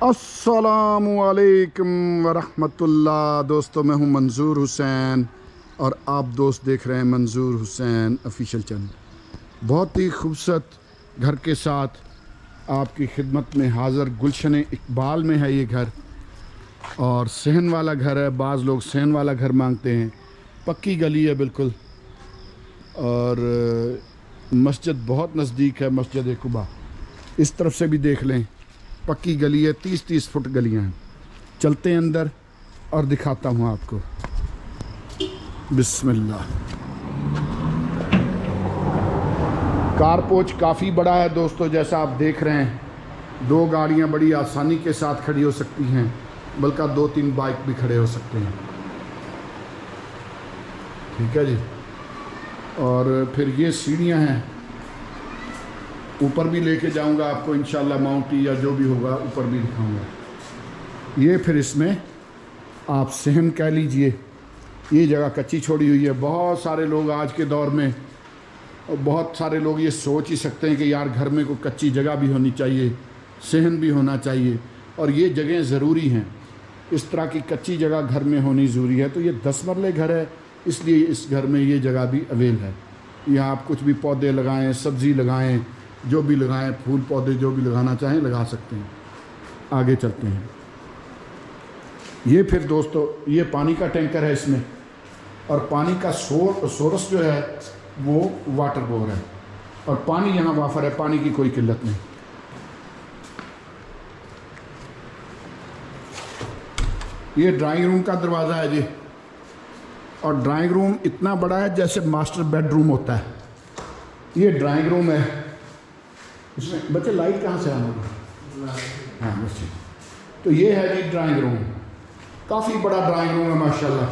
अस्सलामुअलैकुम वरहमतुल्लाह। दोस्तों, मैं हूं मंजूर हुसैन और आप दोस्त देख रहे हैं मंजूर हुसैन ऑफिशियल चैनल। बहुत ही खूबसूरत घर के साथ आपकी खिदमत में हाज़िर। गुलशन इकबाल में है ये घर और सहन वाला घर है। बाज़ लोग सहन वाला घर मांगते हैं। पक्की गली है बिल्कुल और मस्जिद बहुत नज़दीक है, मस्जिद कुबा। इस तरफ से भी देख लें, पक्की गली है, 30-30 फुट गलियां हैं। चलते हैं अंदर और दिखाता हूं आपको। बिस्मिल्लाह। कारपोच काफ़ी बड़ा है दोस्तों, जैसा आप देख रहे हैं। 2 गाड़ियां बड़ी आसानी के साथ खड़ी हो सकती हैं, बल्कि 2-3 बाइक भी खड़े हो सकते हैं। ठीक है जी। और फिर ये सीढ़ियां हैं, ऊपर भी लेके जाऊंगा आपको इंशाल्लाह। माउंटी या जो भी होगा ऊपर भी दिखाऊंगा। ये फिर इसमें आप सहन कह लीजिए। ये जगह कच्ची छोड़ी हुई है। बहुत सारे लोग आज के दौर में, और बहुत सारे लोग ये सोच ही सकते हैं कि यार घर में कोई कच्ची जगह भी होनी चाहिए, सहन भी होना चाहिए, और ये जगहें ज़रूरी हैं। इस तरह की कच्ची जगह घर में होनी ज़रूरी है। तो ये 10 मरले घर है, इसलिए इस घर में ये जगह भी अवेल है। यहाँ आप कुछ भी पौधे लगाएँ, सब्ज़ी लगाएँ, जो भी लगाएं, फूल पौधे जो भी लगाना चाहें लगा सकते हैं। आगे चलते हैं। ये फिर दोस्तों, ये पानी का टैंकर है इसमें, और पानी का सोर्स जो है वो वाटर बोर है, और पानी यहाँ वाफर है, पानी की कोई किल्लत नहीं। ये ड्राइंग रूम का दरवाज़ा है जी, और ड्राइंग रूम इतना बड़ा है जैसे मास्टर बेडरूम होता है। ये ड्राइंग रूम है। इसमें बच्चे लाइट कहाँ से आना? हाँ बच्चे। तो ये है जी ड्राइंग रूम। काफ़ी बड़ा ड्राइंग रूम है माशाल्लाह।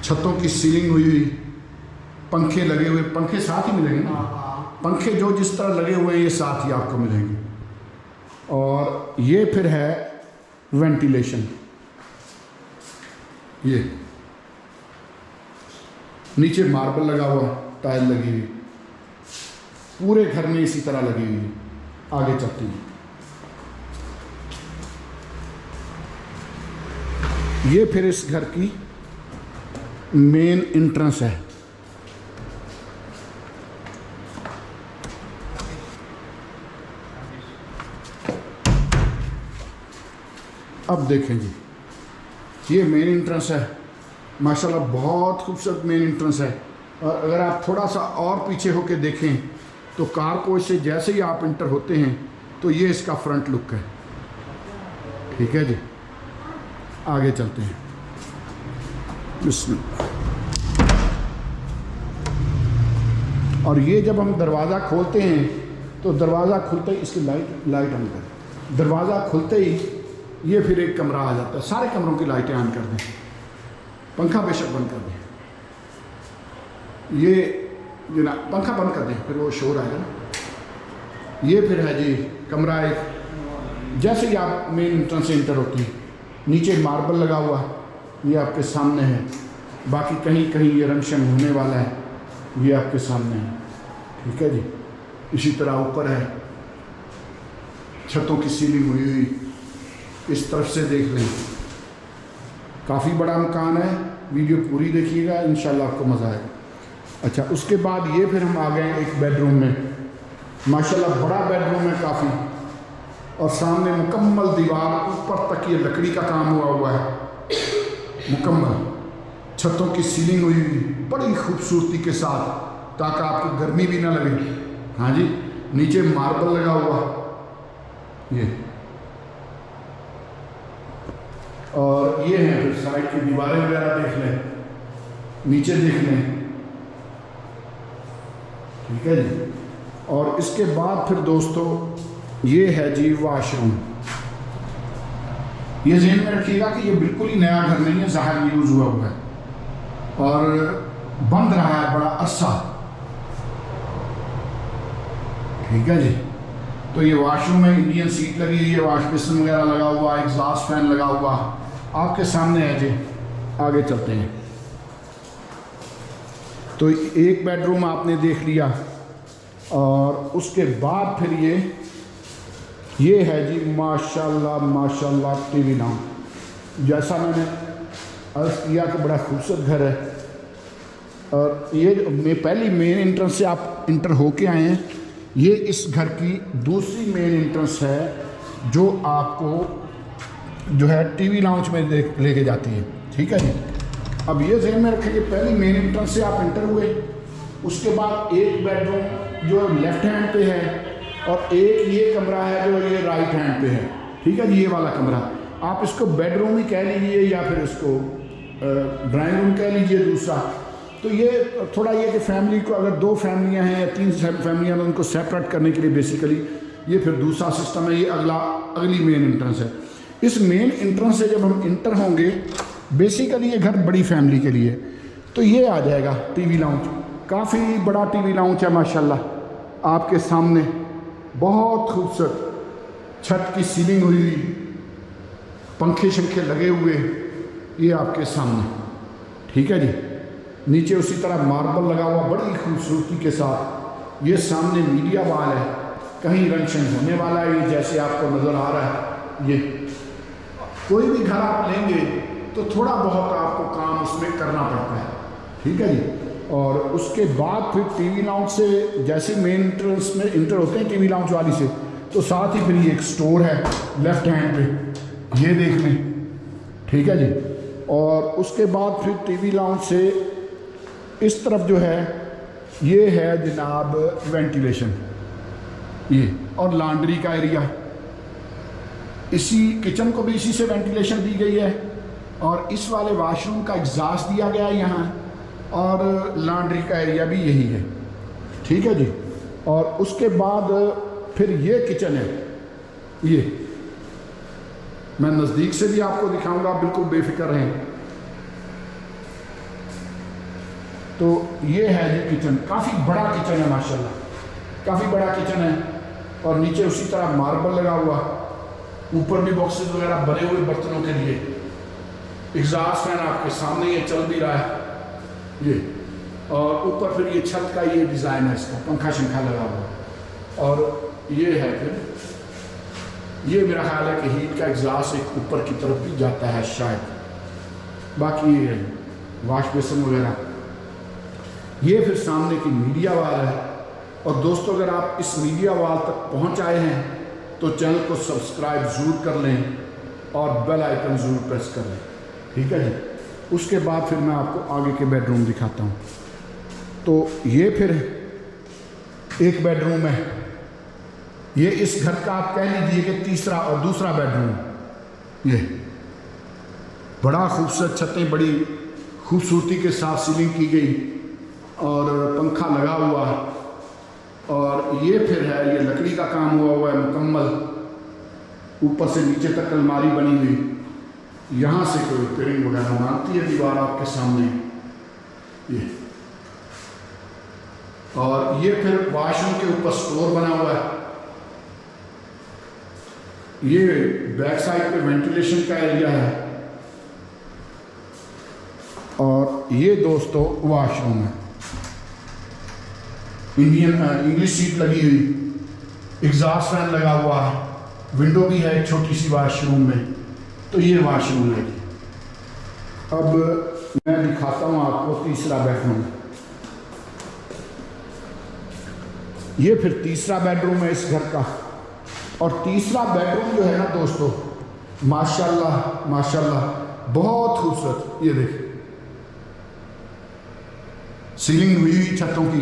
छतों की सीलिंग हुई हुई, पंखे लगे हुए। पंखे साथ ही मिलेंगे ना, पंखे जो जिस तरह लगे हुए हैं ये साथ ही आपको मिलेंगे। और ये फिर है वेंटिलेशन। ये नीचे मार्बल लगा हुआ, टाइल लगी हुई, पूरे घर में इसी तरह लगी हुई है। आगे चलते हैं। ये फिर इस घर की मेन एंट्रेंस है। अब देखें जी, ये मेन एंट्रेंस है। माशाल्लाह बहुत खूबसूरत मेन एंट्रेंस है। और अगर आप थोड़ा सा और पीछे होके देखें तो कारपोच से जैसे ही आप इंटर होते हैं तो ये इसका फ्रंट लुक है। ठीक है जी। आगे चलते हैं। बिस्मिल्लाह। और ये जब हम दरवाज़ा खोलते हैं तो दरवाज़ा खुलते ही इसकी लाइट ऑन कर, दरवाज़ा खुलते ही ये फिर एक कमरा आ जाता है। सारे कमरों की लाइटें ऑन कर दें, पंखा बेशक बंद कर दें। ये ना पंखा बंद कर दें, फिर वो शोर आएगा ना। ये फिर है जी कमरा एक। जैसे ही आप मेन एंट्रेंस से इंटर होते हैं, नीचे मार्बल लगा हुआ, ये आपके सामने है। बाकी कहीं कहीं ये रंग शंग होने वाला है, ये आपके सामने है। ठीक है जी। इसी तरह ऊपर है, छतों की सीलिंग हुई हुई। इस तरफ से देख लें, काफ़ी बड़ा मकान है। वीडियो पूरी देखिएगा, इंशाल्लाह आपको मज़ा आएगा। अच्छा, उसके बाद ये फिर हम आ गए एक बेडरूम में। माशाल्लाह बड़ा बेडरूम है काफ़ी, और सामने मुकम्मल दीवार, ऊपर तक ये लकड़ी का काम हुआ है मुकम्मल। छतों की सीलिंग हुई हुई बड़ी खूबसूरती के साथ, ताकि आपको गर्मी भी ना लगे। हाँ जी। नीचे मार्बल लगा हुआ ये, और ये है फिर साइड की दीवारें वगैरह देख लें, नीचे देख लें। ठीक है जी। और इसके बाद फिर दोस्तों ये है जी वॉशरूम। ये ज़हन में रखिएगा कि ये बिल्कुल ही नया घर नहीं है, ज़ाहिर यूज़ हुआ है और बंद रहा है बड़ा अरसा। ठीक है जी। तो ये वॉशरूम में इंडियन सीट लगी हुई है, वॉश बेसिन वगैरह लगा हुआ, एग्जॉस्ट फैन लगा हुआ आपके सामने है जी। आगे चलते हैं। तो एक बेडरूम आपने देख लिया, और उसके बाद फिर ये ये है जी माशाल्लाह माशाल्लाह टीवी लाउंज। जैसा मैंने अर्ज़ किया कि बड़ा खूबसूरत घर है। और ये पहली मेन एंट्रेंस से आप इंटर होके आए हैं। ये इस घर की दूसरी मेन एंट्रेंस है जो आपको जो है टीवी लाउंज में लेके जाती है। ठीक है जी। अब ये ज़हन में रखें कि पहली मेन एंट्रेंस से आप इंटर हुए, उसके बाद एक बेडरूम जो लेफ़्ट हैंड पे है और एक ये कमरा है जो ये राइट हैंड पे है। ठीक है जी। ये वाला कमरा आप इसको बेडरूम ही कह लीजिए या फिर इसको ड्राइंग रूम कह लीजिए दूसरा। तो ये थोड़ा ये कि फैमिली को अगर 2 फैमिलियां हैं या 3 फैमिलियां हैं उनको सेपरेट करने के लिए बेसिकली ये फिर दूसरा सिस्टम है। ये अगली मेन एंट्रेंस है। इस मेन एंट्रेंस से जब हम इंटर होंगे बेसिकली ये घर बड़ी फैमिली के लिए, तो ये आ जाएगा टीवी लाउंज। काफ़ी बड़ा टीवी लाउंज है माशाल्लाह आपके सामने, बहुत खूबसूरत छत की सीलिंग हुई हुई, पंखे शंखे लगे हुए ये आपके सामने। ठीक है जी। नीचे उसी तरह मार्बल लगा हुआ बड़ी खूबसूरती के साथ। ये सामने मीडिया वाल है, कहीं रंग शंग होने वाला है ये जैसे आपको नज़र आ रहा है। ये कोई भी घर आप लेंगे तो थोड़ा बहुत आपको काम उसमें करना पड़ता है। ठीक है जी। और उसके बाद फिर टीवी लाउंज से जैसे मेन एंट्रेंस में इंटर होते हैं टीवी लाउंज वाली से, तो साथ ही फिर ये एक स्टोर है लेफ़्ट हैंड पे, ये देख लें। ठीक है जी। और उसके बाद फिर टीवी लाउंज से इस तरफ जो है ये है जनाब वेंटिलेशन ये और लॉन्ड्री का एरिया। इसी किचन को भी इसी से वेंटिलेशन दी गई है और इस वाले वाशरूम का एग्जॉस्ट दिया गया है यहाँ, और लॉन्ड्री का एरिया भी यही है। ठीक है जी। और उसके बाद फिर ये किचन है, ये मैं नज़दीक से भी आपको दिखाऊंगा, बिल्कुल बेफिक्र रहें। तो ये है जी किचन, काफ़ी बड़ा किचन है माशाल्लाह, काफ़ी बड़ा किचन है। और नीचे उसी तरह मार्बल लगा हुआ, ऊपर भी बॉक्सेस वगैरह बने हुए बर्तनों के लिए। एग्जॉस्ट फैन आपके सामने ये चल भी रहा है ये, और ऊपर फिर ये छत का ये डिज़ाइन है, इसका पंखा शंखा लगा हुआ। और ये है फिर ये मेरा ख्याल है कि हीट का एग्जॉस्ट एक ऊपर की तरफ भी जाता है शायद। बाकी ये है वाश बेसिन वगैरह। ये फिर सामने की मीडिया वाल है। और दोस्तों अगर आप इस मीडिया वाल तक पहुंच आए हैं तो चैनल को सब्सक्राइब ज़रूर कर लें और बेल आइकन ज़रूर प्रेस कर लें। ठीक है जी। उसके बाद फिर मैं आपको आगे के बेडरूम दिखाता हूँ। तो ये फिर एक बेडरूम है, ये इस घर का आप कह लीजिए कि तीसरा और दूसरा बेडरूम। ये बड़ा खूबसूरत छतें, बड़ी खूबसूरती के साथ सीलिंग की गई और पंखा लगा हुआ। और ये फिर है, ये लकड़ी का काम हुआ है मुकम्मल, ऊपर से नीचे तक अलमारी बनी हुई। यहाँ से कोई रिपेयरिंग वगैरह मांगती है दीवार आपके सामने ये। और ये फिर वाशरूम के ऊपर स्टोर बना हुआ है। ये बैक साइड पे वेंटिलेशन का एरिया है। और ये दोस्तों वॉशरूम है, इंग्लिश सीट लगी हुई, एग्जॉस्ट फैन लगा हुआ है, विंडो भी है एक छोटी सी वॉशरूम में। तो ये वॉशरूम है। अब मैं दिखाता हूँ आपको तीसरा बेडरूम। ये फिर तीसरा बेडरूम है इस घर का। और तीसरा बेडरूम जो है ना दोस्तों माशाल्लाह माशाल्लाह बहुत खूबसूरत। ये देखिए सीलिंग हुई हुई छतों की,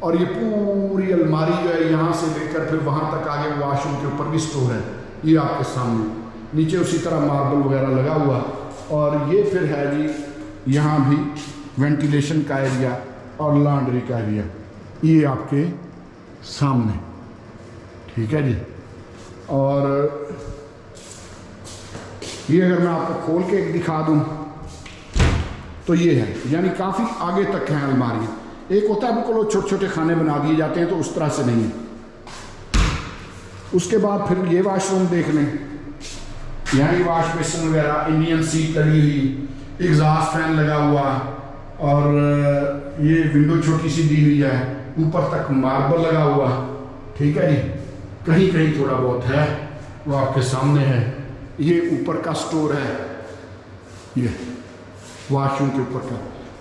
और ये पूरी अलमारी जो है यहाँ से लेकर फिर वहाँ तक आगे वॉशरूम के ऊपर भी स्टोर है ये आपके सामने। नीचे उसी तरह मार्बल वगैरह लगा हुआ। और ये फिर है जी यहाँ भी वेंटिलेशन का एरिया और लॉन्ड्री का एरिया ये आपके सामने। ठीक है जी। और ये अगर मैं आपको खोल के दिखा दूँ तो ये है, यानी काफ़ी आगे तक हैं अलमारियाँ। एक होता है बिल्कुल छोटे छोटे खाने बना दिए जाते हैं, तो उस तरह से नहीं है। उसके बाद फिर ये वॉशरूम देख लें, यहाँ वॉश बेसिन वगैरह, इंडियन सीट लगी हुई, एग्जॉस्ट फैन लगा हुआ, और ये विंडो छोटी सी दी हुई है, ऊपर तक मार्बल लगा हुआ। ठीक है जी। कहीं कहीं थोड़ा बहुत है, वो आपके सामने है। ये ऊपर का स्टोर है, ये वॉशरूम के ऊपर का।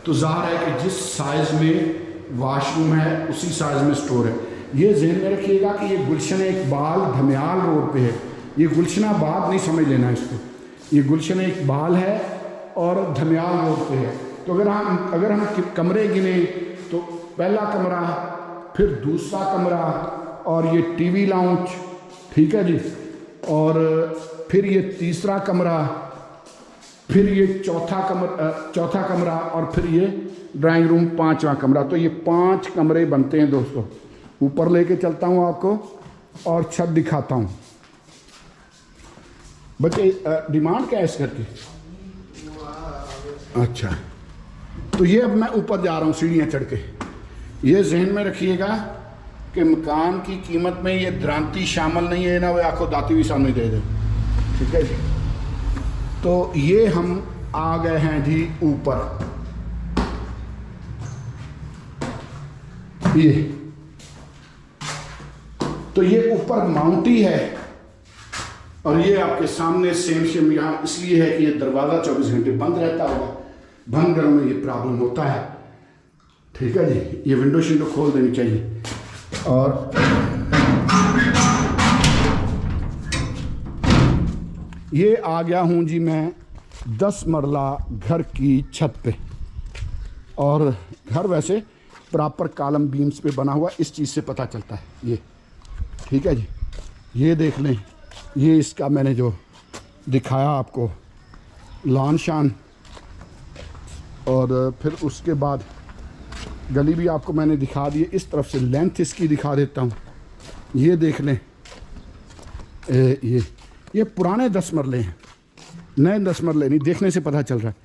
तो ज़ाहिर है कि जिस साइज़ में वॉशरूम है उसी साइज़ में स्टोर है। ये ज़हन में रखिएगा कि ये गुलशन इकबाल धमियाल रोड पे है, ये गुलशनाबाद नहीं समझ लेना इसको। ये गुलशन इकबाल है और धमियाल रोड पे है। तो अगर हम कमरे गिने तो पहला कमरा, फिर दूसरा कमरा, और ये टीवी लाउंज, ठीक है जी, और फिर ये तीसरा कमरा, फिर ये चौथा कमरा, और फिर ये ड्राइंग रूम पांचवा कमरा। तो ये 5 कमरे बनते हैं दोस्तों। ऊपर लेके चलता हूँ आपको और छत दिखाता हूँ। बच्चे डिमांड क्या है इस घर की? अच्छा, तो ये अब मैं ऊपर जा रहा हूँ सीढ़ियाँ चढ़ के। ये जहन में रखिएगा कि मकान की कीमत में ये द्रांति शामिल नहीं है ना, वो आंखों दाती भी सामने दे दे, ठीक है जी। तो ये हम आ गए हैं जी ऊपर। ये तो ये ऊपर माउंटी है, और ये आपके सामने सेम यहाँ इसलिए है कि ये दरवाज़ा 24 घंटे बंद रहता होगा। बंद घरों में ये प्रॉब्लम होता है, ठीक है जी। ये विंडो शिंडो खोल देनी चाहिए। और ये आ गया हूँ जी मैं 10 मरला घर की छत पे। और घर वैसे प्रॉपर कॉलम बीम्स पे बना हुआ, इस चीज़ से पता चलता है ये, ठीक है जी। ये देख लें, ये इसका मैंने जो दिखाया आपको लॉन शान, और फिर उसके बाद गली भी आपको मैंने दिखा दी। इस तरफ से लेंथ इसकी दिखा देता हूँ। ये देख लें, ये पुराने 10 मरले हैं, नए 10 मरले नहीं, देखने से पता चल रहा है।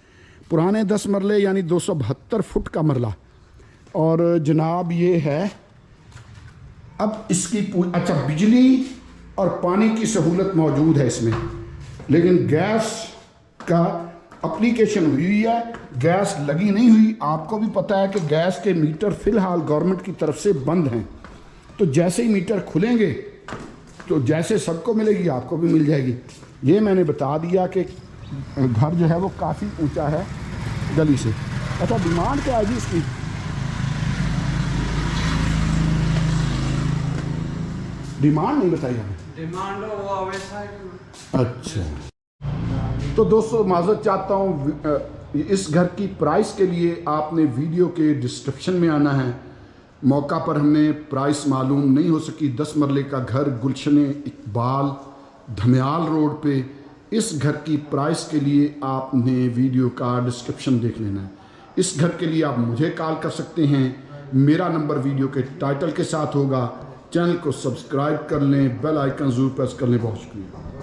पुराने 10 मरले यानी 272 फुट का मरला। और जनाब ये है अब इसकी अच्छा बिजली और पानी की सहूलत मौजूद है इसमें, लेकिन गैस का एप्लीकेशन हुई है, गैस लगी नहीं हुई। आपको भी पता है कि गैस के मीटर फ़िलहाल गवर्नमेंट की तरफ से बंद हैं। तो जैसे ही मीटर खुलेंगे तो जैसे सबको मिलेगी आपको भी मिल जाएगी। ये मैंने बता दिया कि घर जो है वो काफ़ी ऊंचा है गली से। अच्छा, डिमांड क्या है जी इसकी? डिमांड नहीं बताई हमें। डिमांड वो वैसा है। अच्छा, तो दोस्तों माज़रत चाहता हूँ, इस घर की प्राइस के लिए आपने वीडियो के डिस्क्रिप्शन में आना है। मौका पर हमें प्राइस मालूम नहीं हो सकी। 10 मरले का घर गुलशन इकबाल धमियाल रोड पे। इस घर की प्राइस के लिए आपने वीडियो का डिस्क्रिप्शन देख लेना है। इस घर के लिए आप मुझे कॉल कर सकते हैं। मेरा नंबर वीडियो के टाइटल के साथ होगा। चैनल को सब्सक्राइब कर लें, बेल आइकन ज़रूर प्रेस कर लें। बहुत शुक्रिया।